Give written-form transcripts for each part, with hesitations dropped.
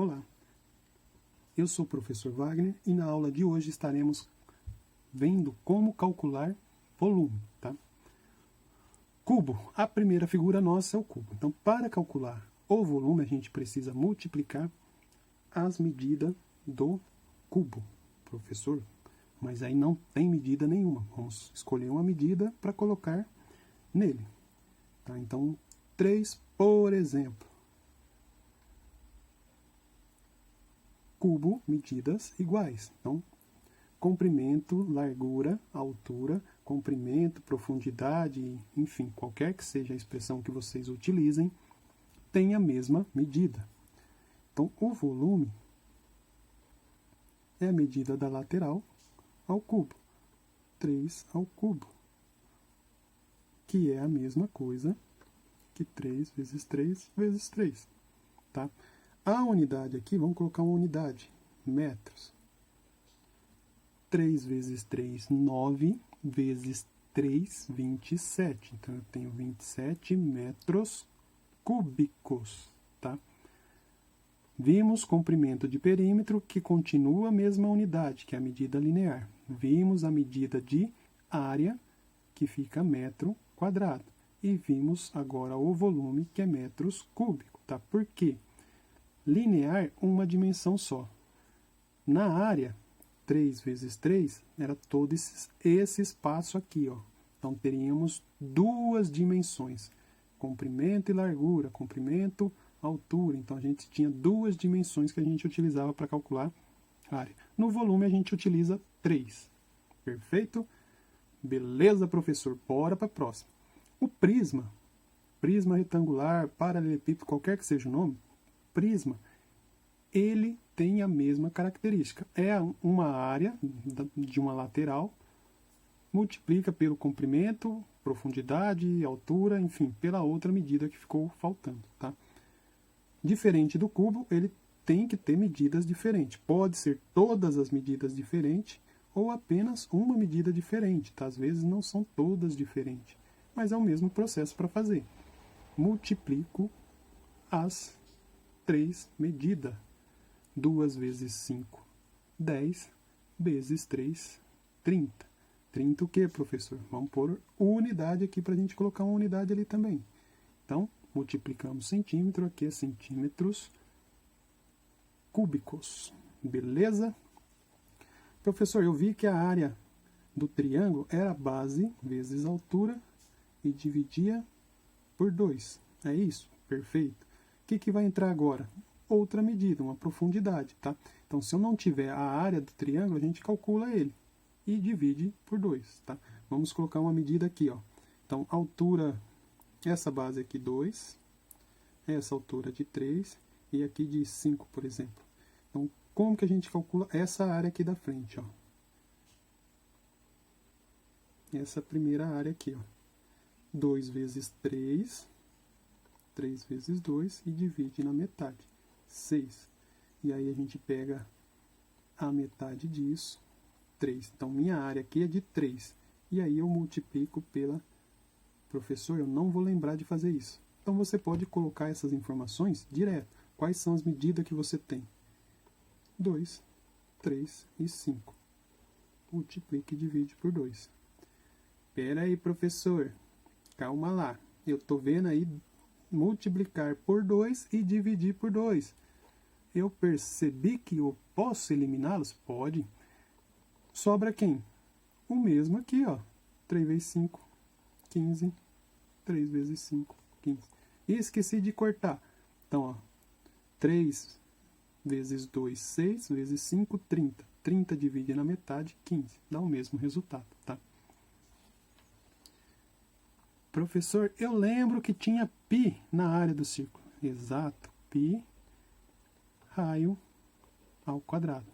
Olá, eu sou o professor Wagner e na aula de hoje estaremos vendo como calcular volume, tá? Cubo, a primeira figura nossa é o cubo. Então, para calcular o volume, a gente precisa multiplicar as medidas do cubo, professor. Mas aí não tem medida nenhuma. Vamos escolher uma medida para colocar nele. Tá? Então, 3, por exemplo. Cubo, medidas iguais. Então, comprimento, largura, altura, comprimento, profundidade, enfim, qualquer que seja a expressão que vocês utilizem, tem a mesma medida. Então, o volume é a medida da lateral ao cubo, 3 ao cubo, que é a mesma coisa que 3 vezes 3 vezes 3, tá? A unidade aqui, vamos colocar uma unidade, metros. 3 vezes 3, 9, vezes 3, 27. Então, eu tenho 27 metros cúbicos, tá? Vimos comprimento de perímetro, que continua a mesma unidade, que é a medida linear. Vimos a medida de área, que fica metro quadrado. E vimos agora o volume, que é metros cúbicos, tá? Por quê? Linear, uma dimensão só. Na área, 3 vezes 3 era todo esse espaço aqui, ó. Então, teríamos duas dimensões, comprimento e largura, comprimento, altura. Então, a gente tinha duas dimensões que a gente utilizava para calcular a área. No volume, a gente utiliza 3. Perfeito? Beleza, professor. Bora para a próxima. O prisma retangular, paralelepípedo, qualquer que seja o nome, prisma, ele tem a mesma característica. É uma área de uma lateral, multiplica pelo comprimento, profundidade, altura, enfim, pela outra medida que ficou faltando, tá? Diferente do cubo, ele tem que ter medidas diferentes. Pode ser todas as medidas diferentes ou apenas uma medida diferente, tá? Às vezes não são todas diferentes, mas é o mesmo processo para fazer. Multiplico as 3 medidas. 2 vezes 5, 10, vezes 3, 30. 30 o que, professor? Vamos pôr unidade aqui para a gente colocar uma unidade ali também. Então, multiplicamos centímetro, aqui é centímetros cúbicos. Beleza? Professor, eu vi que a área do triângulo era base vezes altura e dividia por 2. É isso? Perfeito. O que vai entrar agora? Outra medida, uma profundidade, tá? Então, se eu não tiver a área do triângulo, a gente calcula ele e divide por 2, tá? Vamos colocar uma medida aqui, ó. Então, altura, essa base aqui 2, essa altura de 3 e aqui de 5, por exemplo. Então, como que a gente calcula essa área aqui da frente, ó? Essa primeira área aqui, ó. 2 vezes 3, 3 vezes 2 e divide na metade. 6. E aí a gente pega a metade disso, 3. Então, minha área aqui é de 3. E aí eu multiplico pela... Professor, eu não vou lembrar de fazer isso. Então, você pode colocar essas informações direto. Quais são as medidas que você tem? 2, 3 e 5. Multiplica e divide por 2. Espera aí, professor. Calma lá. Eu estou vendo aí multiplicar por 2 e dividir por 2. Eu percebi que eu posso eliminá-los? Pode. Sobra quem? O mesmo aqui, ó. 3 vezes 5, 15. 3 vezes 5, 15. E esqueci de cortar. Então, ó. 3 vezes 2, 6. Vezes 5, 30. 30 divide na metade, 15. Dá o mesmo resultado, tá? Professor, eu lembro que tinha π na área do círculo. Exato, π raio ao quadrado.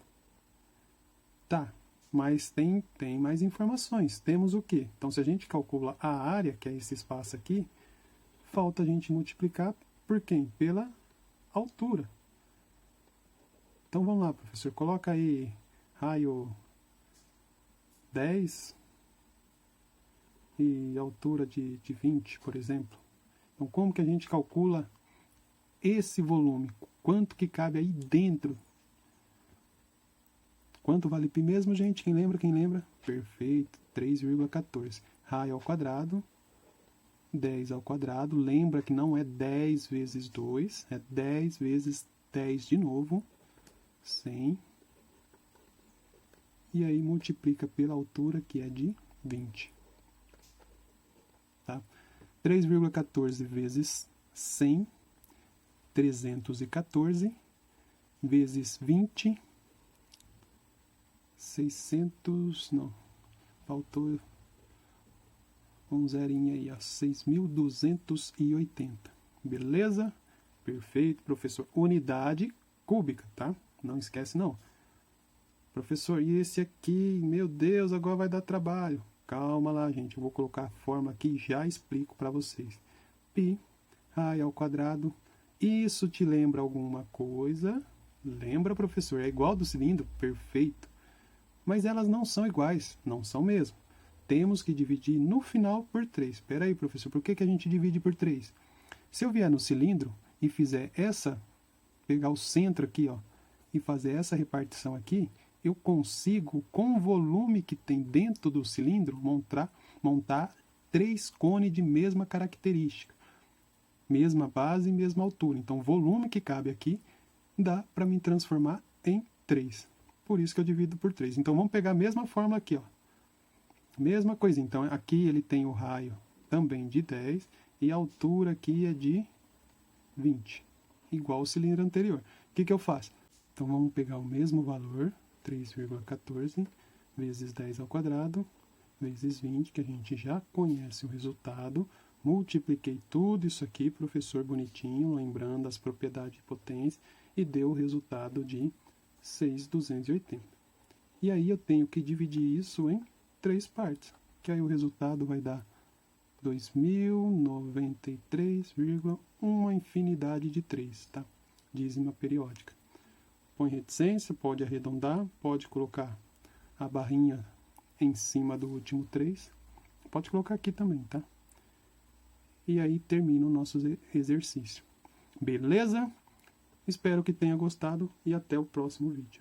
Tá, mas tem mais informações. Temos o quê? Então, se a gente calcula a área, que é esse espaço aqui, falta a gente multiplicar por quem? Pela altura. Então, vamos lá, professor. Coloca aí raio 10 e altura de 20, por exemplo. Então, como que a gente calcula esse volume? quanto que cabe aí dentro. Quanto vale π mesmo, gente? Quem lembra? Quem lembra? Perfeito, 3,14. Raio ao quadrado, 10 ao quadrado. Lembra que não é 10 vezes 2, é 10 vezes 10 de novo, 100. E aí multiplica pela altura, que é de 20. Tá? 3,14 vezes 100, 314, vezes 20, 600, não, faltou um zerinho aí, ó, 6.280, beleza? Perfeito, professor. Unidade cúbica, tá? Não esquece, não. Professor, e esse aqui, meu Deus, agora vai dar trabalho. Calma lá, gente, eu vou colocar a forma aqui e já explico para vocês. Π, raio ao quadrado, isso te lembra alguma coisa? Lembra, professor? É igual do cilindro? Perfeito. Mas elas não são iguais, não são mesmo. Temos que dividir no final por 3. Espera aí, professor, por que a gente divide por 3? Se eu vier no cilindro e fizer essa, pegar o centro aqui, ó, e fazer essa repartição aqui, eu consigo, com o volume que tem dentro do cilindro, montar 3 cones de mesma característica. Mesma base e mesma altura. Então, o volume que cabe aqui dá para me transformar em 3. Por isso que eu divido por 3. Então, vamos pegar a mesma fórmula aqui, ó. Mesma coisa. Então, aqui ele tem o raio também de 10 e a altura aqui é de 20. Igual ao cilindro anterior. O que eu faço? Então, vamos pegar o mesmo valor, 3,14 vezes 10 ao quadrado, vezes 20, que a gente já conhece o resultado. Multipliquei tudo isso aqui, professor bonitinho, lembrando as propriedades de potência, e deu o resultado de 6.280. E aí eu tenho que dividir isso em 3 partes, que aí o resultado vai dar 2.093, uma infinidade de 3, tá? Dízima periódica. Põe reticência, pode arredondar, pode colocar a barrinha em cima do último 3. Pode colocar aqui também, tá? E aí termina o nosso exercício. Beleza? Espero que tenha gostado e até o próximo vídeo.